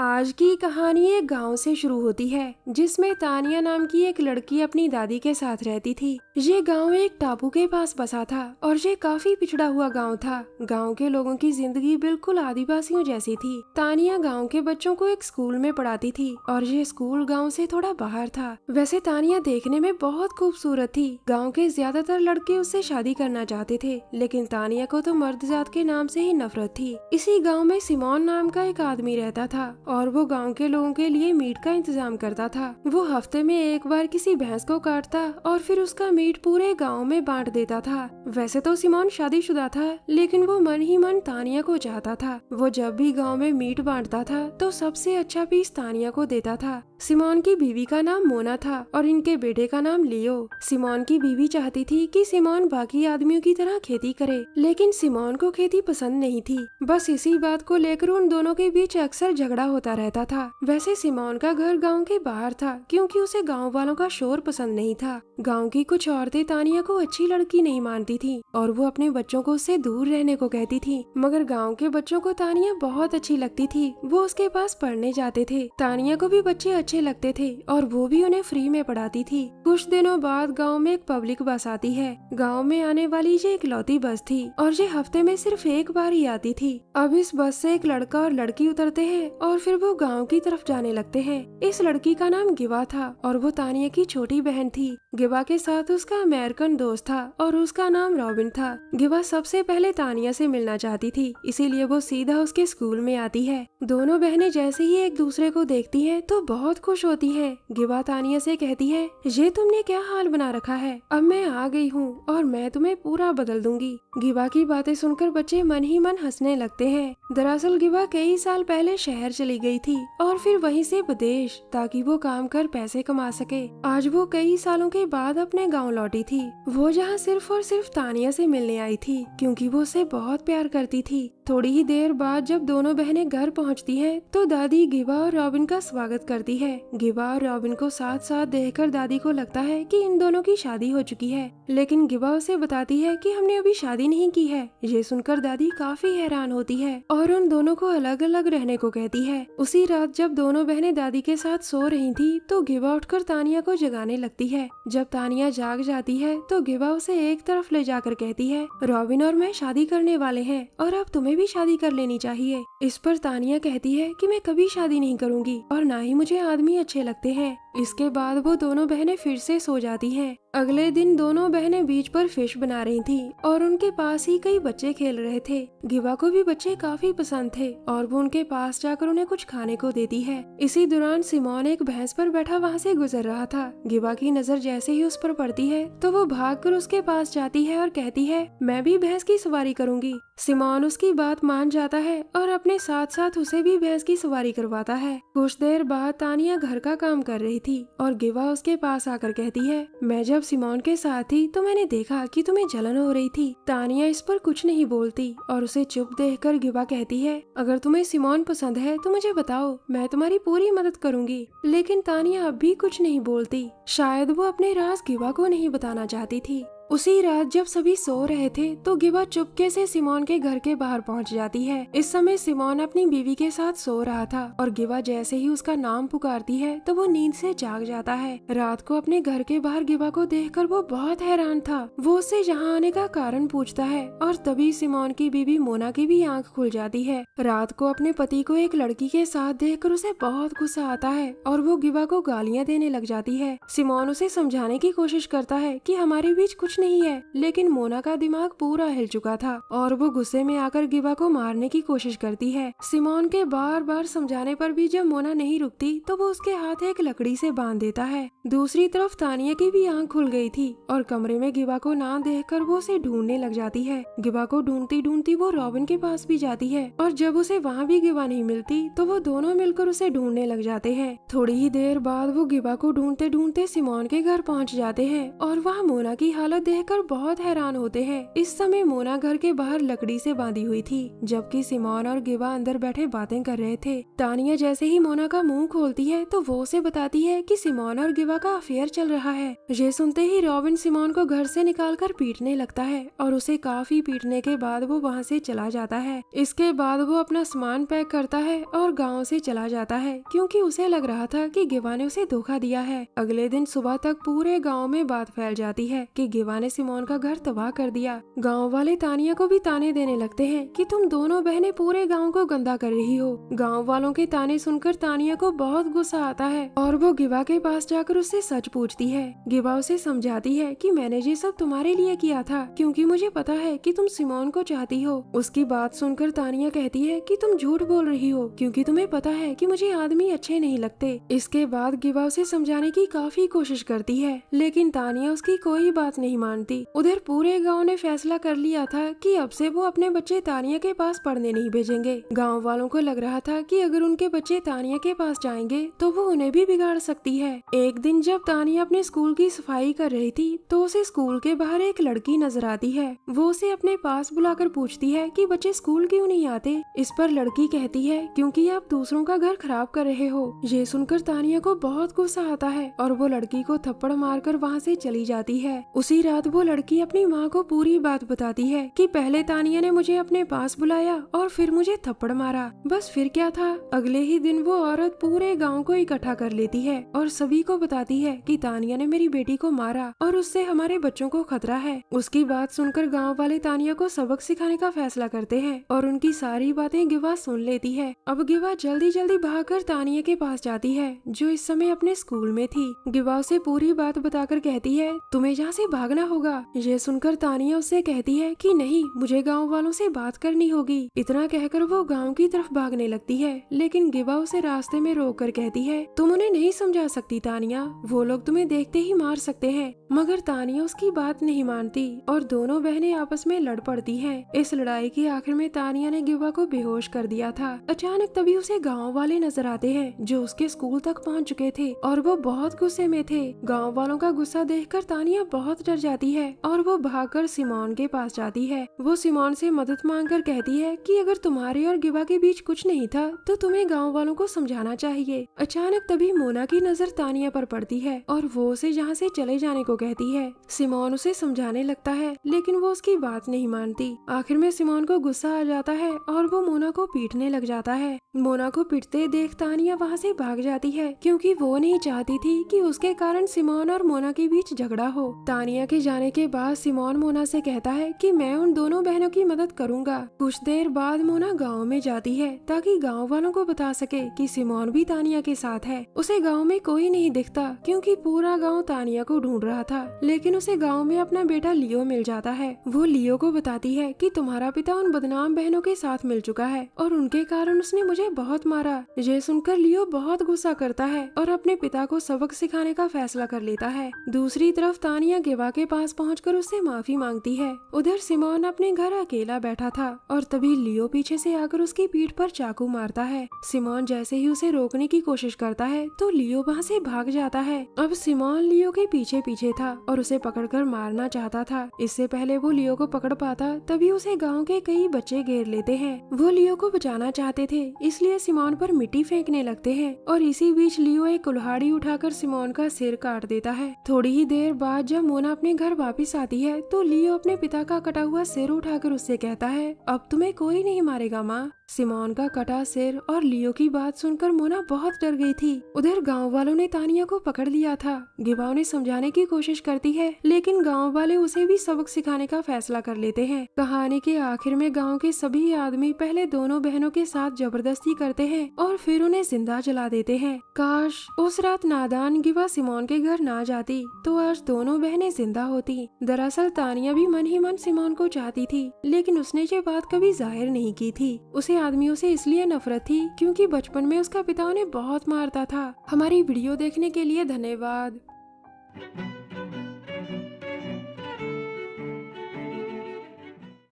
आज की कहानी एक गांव से शुरू होती है जिसमें तानिया नाम की एक लड़की अपनी दादी के साथ रहती थी। ये गांव एक टापू के पास बसा था और ये काफी पिछड़ा हुआ गांव था। गांव के लोगों की जिंदगी बिल्कुल आदिवासियों जैसी थी। तानिया गांव के बच्चों को एक स्कूल में पढ़ाती थी और ये स्कूल गांव से थोड़ा बाहर था। वैसे तानिया देखने में बहुत खूबसूरत थी। गाँव के ज्यादातर लड़के उससे शादी करना चाहते थे, लेकिन तानिया को तो मर्द जात के नाम से ही नफरत थी। इसी गाँव में सिमोन नाम का एक आदमी रहता था और वो गांव के लोगों के लिए मीट का इंतजाम करता था। वो हफ्ते में एक बार किसी भैंस को काटता और फिर उसका मीट पूरे गांव में बांट देता था। वैसे तो सिमोन शादीशुदा था, लेकिन वो मन ही मन तानिया को चाहता था। वो जब भी गांव में मीट बांटता था तो सबसे अच्छा पीस तानिया को देता था। सिमोन की बीवी का नाम मोना था और इनके बेटे का नाम लियो। सिमोन की बीवी चाहती थी कि सिमोन बाकी आदमियों की तरह खेती करे, लेकिन सिमोन को खेती पसंद नहीं थी। बस इसी बात को लेकर उन दोनों के बीच अक्सर झगड़ा होता रहता था। वैसे सिमोन का घर गांव के बाहर था, क्योंकि उसे गांव वालों का शोर पसंद नहीं था। गांव की कुछ औरतें तानिया को अच्छी लड़की नहीं मानती थी और वो अपने बच्चों को उससे दूर रहने को कहती थी। मगर गांव के बच्चों को तानिया बहुत अच्छी लगती थी। वो उसके पास पढ़ने जाते थे। तानिया को भी बच्चे अच्छे लगते थे और वो भी उन्हें फ्री में पढ़ाती थी। कुछ दिनों बाद गाँव में एक पब्लिक बस आती है। गाँव में आने वाली ये इकलौती बस थी और ये हफ्ते में सिर्फ एक बार ही आती थी। अब इस बस से एक लड़का और लड़की उतरते हैं और फिर वो गांव की तरफ जाने लगते हैं। इस लड़की का नाम गिवा था और वो तानिया की छोटी बहन थी। गिवा के साथ उसका अमेरिकन दोस्त था और उसका नाम रॉबिन था। गिवा सबसे पहले तानिया से मिलना चाहती थी, इसीलिए वो सीधा उसके स्कूल में आती है। दोनों बहनें जैसे ही एक दूसरे को देखती हैं तो बहुत खुश होती हैं। गिवा तानिया से कहती है, ये तुमने क्या हाल बना रखा है, अब मैं आ गई हूँ और मैं तुम्हें पूरा बदल दूंगी। गिवा की बातें सुनकर बच्चे मन ही मन हंसने लगते हैं। दरअसल गिवा कई साल पहले शहर चली गई थी और फिर वहीं से विदेश, ताकि वो काम कर पैसे कमा सके। आज वो कई सालों के बाद अपने गांव लौटी थी। वो जहाँ सिर्फ और सिर्फ तानिया से मिलने आई थी, क्योंकि वो उसे बहुत प्यार करती थी। थोड़ी ही देर बाद जब दोनों बहनें घर पहुँचती हैं, तो दादी गिवा और रॉबिन का स्वागत करती है। गिवा और रॉबिन को साथ साथ देखकर दादी को लगता है कि इन दोनों की शादी हो चुकी है, लेकिन गिवा उसे बताती है कि हमने अभी शादी नहीं की है। ये सुनकर दादी काफी हैरान होती है और उन दोनों को अलग अलग रहने को कहती है। उसी रात जब दोनों बहनें दादी के साथ सो रही थी, तो गिवा उठकर तानिया को जगाने लगती है। जब तानिया जाग जाती है तो गिवा उसे एक तरफ ले जाकर कहती है, रॉबिन और मैं शादी करने वाले हैं और अब तुम्हें भी शादी कर लेनी चाहिए। इस पर तानिया कहती है कि मैं कभी शादी नहीं करूंगी और ना ही मुझे आदमी अच्छे लगते हैं। इसके बाद वो दोनों बहनें फिर से सो जाती हैं। अगले दिन दोनों बहनें बीच पर फिश बना रही थी और उनके पास ही कई बच्चे खेल रहे थे। गिवा को भी बच्चे काफी पसंद थे और वो उनके पास जाकर उन्हें कुछ खाने को देती है। इसी दौरान सिमोन एक भैंस पर बैठा वहाँ से गुजर रहा था। गिवा की नजर जैसे ही उस पर पड़ती है तो वो भागकर उसके पास जाती है और कहती है, मैं भी भैंस की सवारी करूंगी। सिमोन उसकी बात मान जाता है और अपने साथ साथ उसे भी भैंस की सवारी करवाता है। कुछ देर बाद तानिया घर का काम कर रही थी और गिवा उसके पास आकर कहती है, मैं जब सिमोन के साथ थी तो मैंने देखा कि तुम्हें जलन हो रही थी। तानिया इस पर कुछ नहीं बोलती और उसे चुप देखकर गिवा कहती है, अगर तुम्हें सिमोन पसंद है तो मुझे बताओ, मैं तुम्हारी पूरी मदद करूंगी। लेकिन तानिया अब भी कुछ नहीं बोलती। शायद वो अपने राज गिवा को नहीं बताना चाहती थी। उसी रात जब सभी सो रहे थे तो गिवा चुपके से सिमोन के घर के बाहर पहुंच जाती है। इस समय सिमोन अपनी बीवी के साथ सो रहा था और गिवा जैसे ही उसका नाम पुकारती है तो वो नींद से जाग जाता है। रात को अपने घर के बाहर गिवा को देखकर वो बहुत हैरान था। वो उससे यहाँ आने का कारण पूछता है और तभी सिमोन की बीवी मोना की भी आंख खुल जाती है। रात को अपने पति को एक लड़की के साथ देखकर उसे बहुत गुस्सा आता है और वो गिवा को गालियाँ देने लग जाती है। सिमोन उसे समझाने की कोशिश करता है कि हमारे बीच कुछ नहीं है, लेकिन मोना का दिमाग पूरा हिल चुका था और वो गुस्से में आकर गिवा को मारने की कोशिश करती है। सिमोन के बार बार समझाने पर भी जब मोना नहीं रुकती तो वो उसके हाथ एक लकड़ी से बांध देता है। दूसरी तरफ तानिया की भी आंख खुल गई थी और कमरे में गिवा को ना देखकर वो उसे ढूंढने लग जाती है। गिवा को ढूंढती ढूंढती वो रॉबिन के पास भी जाती है और जब उसे वहाँ भी गिवा नहीं मिलती तो वो दोनों मिलकर उसे ढूंढने लग जाते हैं। थोड़ी ही देर बाद वो गिवा को ढूंढते ढूंढते सिमोन के घर पहुँच जाते हैं और वहाँ मोना की हालत देखकर बहुत हैरान होते हैं। इस समय मोना घर के बाहर लकड़ी से बांधी हुई थी, जबकि सिमोन और गिवा अंदर बैठे बातें कर रहे थे। तानिया जैसे ही मोना का मुंह खोलती है तो वो उसे बताती है कि सिमोन और गिवा का अफेयर चल रहा है। ये सुनते ही रॉबिन सिमोन को घर से निकालकर पीटने लगता है और उसे काफी पीटने के बाद वो वहाँ से चला जाता है। इसके बाद वो अपना सामान पैक करता है और गाँव से चला जाता है, क्योंकि उसे लग रहा था कि गिवा ने उसे धोखा दिया है। अगले दिन सुबह तक पूरे गाँव में बात फैल जाती है कि गिवा ने सिमोन का घर तबाह कर दिया। गाँव वाले तानिया को भी ताने देने लगते हैं कि तुम दोनों बहनें पूरे गाँव को गंदा कर रही हो। गाँव वालों के ताने सुनकर तानिया को बहुत गुस्सा आता है और वो गिवा के पास जाकर उससे सच पूछती है। गिवा उसे समझाती है कि मैंने ये सब तुम्हारे लिए किया था, क्योंकि मुझे पता है कि तुम सिमोन को चाहती हो। उसकी बात सुनकर तानिया कहती है कि तुम झूठ बोल रही हो, क्योंकि तुम्हें पता है कि मुझे आदमी अच्छे नहीं लगते। इसके बाद गिवा उसे समझाने की काफी कोशिश करती है, लेकिन तानिया उसकी कोई बात नहीं मानती। उधर पूरे गाँव ने फैसला कर लिया था कि अब से वो अपने बच्चे तानिया के पास पढ़ने नहीं भेजेंगे। गाँव वालों को लग रहा था कि अगर उनके बच्चे तानिया के पास जाएंगे तो वो उन्हें भी बिगाड़ सकती है। एक दिन जब तानिया अपने स्कूल की सफाई कर रही थी तो उसे स्कूल के बाहर एक लड़की नजर आती है। वो उसे अपने पास बुलाकर पूछती है कि बच्चे स्कूल क्यों नहीं आते। इस पर लड़की कहती है क्योंकि आप दूसरों का घर खराब कर रहे हो। ये सुनकर तानिया को बहुत गुस्सा आता है और वो लड़की को थप्पड़ मारकर वहाँ से चली जाती है। उसी रात वो लड़की अपनी माँ को पूरी बात बताती है कि पहले तानिया ने मुझे अपने पास बुलाया और फिर मुझे थप्पड़ मारा, बस फिर क्या था। अगले ही दिन वो औरत पूरे गाँव को इकट्ठा कर लेती है और सभी को बताती है कि तानिया ने मेरी बेटी को मारा और उससे हमारे बच्चों को खतरा है। उसकी बात सुनकर गांव वाले तानिया को सबक सिखाने का फैसला करते हैं और उनकी सारी बातें गिवा सुन लेती है। अब गिवा जल्दी जल्दी भागकर तानिया के पास जाती है, जो इस समय अपने स्कूल में थी। गिवा उसे पूरी बात बताकर कहती है तुम्हें यहाँ से भागना होगा। ये सुनकर तानिया उससे कहती है कि नहीं, मुझे गाँव वालों से बात करनी होगी। इतना कहकर वो गाँव की तरफ भागने लगती है, लेकिन गिवा उसे रास्ते में रोक कर कहती है तुम उन्हें नहीं समझा सकती तानिया, वो लोग तुम्हें देखते ही मार सकते हैं। मगर तानिया उसकी बात नहीं मानती और दोनों बहनें आपस में लड़ पड़ती हैं। इस लड़ाई के आखिर में तानिया ने गिवा को बेहोश कर दिया था। अचानक तभी उसे गांव वाले नजर आते हैं जो उसके स्कूल तक पहुंच चुके थे और वो बहुत गुस्से में थे। गांव वालों का गुस्सा देखकर तानिया बहुत डर जाती है और वो भागकर सिमोन के पास जाती है। वो सिमोन से मदद मांगकर कहती है कि अगर तुम्हारे और गिवा के बीच कुछ नहीं था तो तुम्हें गाँव वालों को समझाना चाहिए। अचानक तभी मोना की नजर तानिया पर पड़ती है और वो उसे यहाँ से चले जाने को कहती है। सिमोन उसे समझाने लगता है, लेकिन वो उसकी बात नहीं मानती। आखिर में सिमोन को गुस्सा आ जाता है और वो मोना को पीटने लग जाता है। मोना को पीटते देख तानिया वहाँ से भाग जाती है, क्योंकि वो नहीं चाहती थी कि उसके कारण सिमोन और मोना के बीच झगड़ा हो। तानिया के जाने के बाद सिमोन मोना से कहता है कि मैं उन दोनों बहनों की मदद करूंगा। कुछ देर बाद मोना गाँव में जाती है ताकि गाँव वालों को बता सके कि सिमोन भी तानिया के साथ है। उसे गाँव में कोई नहीं दिखता, क्योंकि पूरा गाँव तानिया को ढूंढ रहा था। लेकिन उसे गाँव में अपना बेटा लियो मिल जाता है। वो लियो को बताती है कि तुम्हारा पिता उन बदनाम बहनों के साथ मिल चुका है और उनके कारण उसने मुझे बहुत मारा। ये सुनकर लियो बहुत गुस्सा करता है और अपने पिता को सबक सिखाने का फैसला कर लेता है। दूसरी तरफ तानिया गिवा के पास पहुंचकर उससे माफी मांगती है। उधर सिमोन अपने घर अकेला बैठा था और तभी लियो पीछे से आकर उसकी पीठ पर चाकू मारता है। सिमोन जैसे ही उसे रोकने की कोशिश करता है तो लियो वहाँ से भाग जाता है। अब सिमोन लियो के पीछे पीछे था और उसे पकड़कर मारना चाहता था। इससे पहले वो लियो को पकड़ पाता तभी उसे गाँव के कई बच्चे घेर लेते हैं। वो लियो को बचाना चाहते थे, इसलिए सिमोन पर मिट्टी फेंकने लगते हैं और इसी बीच लियो एक कुल्हाड़ी उठाकर सिमोन का सिर काट देता है। थोड़ी ही देर बाद जब मोना अपने घर वापस आती है तो लियो अपने पिता का कटा हुआ सिर उठाकर उससे कहता है अब तुम्हें कोई नहीं मारेगा माँ। सिमोन का कटा सिर और लियो की बात सुनकर मोना बहुत डर गई थी। उधर गांव वालों ने तानिया को पकड़ लिया था। गिवा उन्हें समझाने की कोशिश करती है, लेकिन गांव वाले उसे भी सबक सिखाने का फैसला कर लेते हैं। कहानी के आखिर में गांव के सभी आदमी पहले दोनों बहनों के साथ जबरदस्ती करते हैं और फिर उन्हें जिंदा जला देते हैं। काश उस रात नादान गिवा सिमोन के घर ना जाती तो आज दोनों बहनें जिंदा होती। दरअसल तानिया भी मन ही मन सिमोन को चाहती थी, लेकिन उसने ये बात कभी जाहिर नहीं की थी। उसे आदमियों से इसलिए नफरत थी क्योंकि बचपन में उसका पिता उन्हें बहुत मारता था। हमारी वीडियो देखने के लिए धन्यवाद।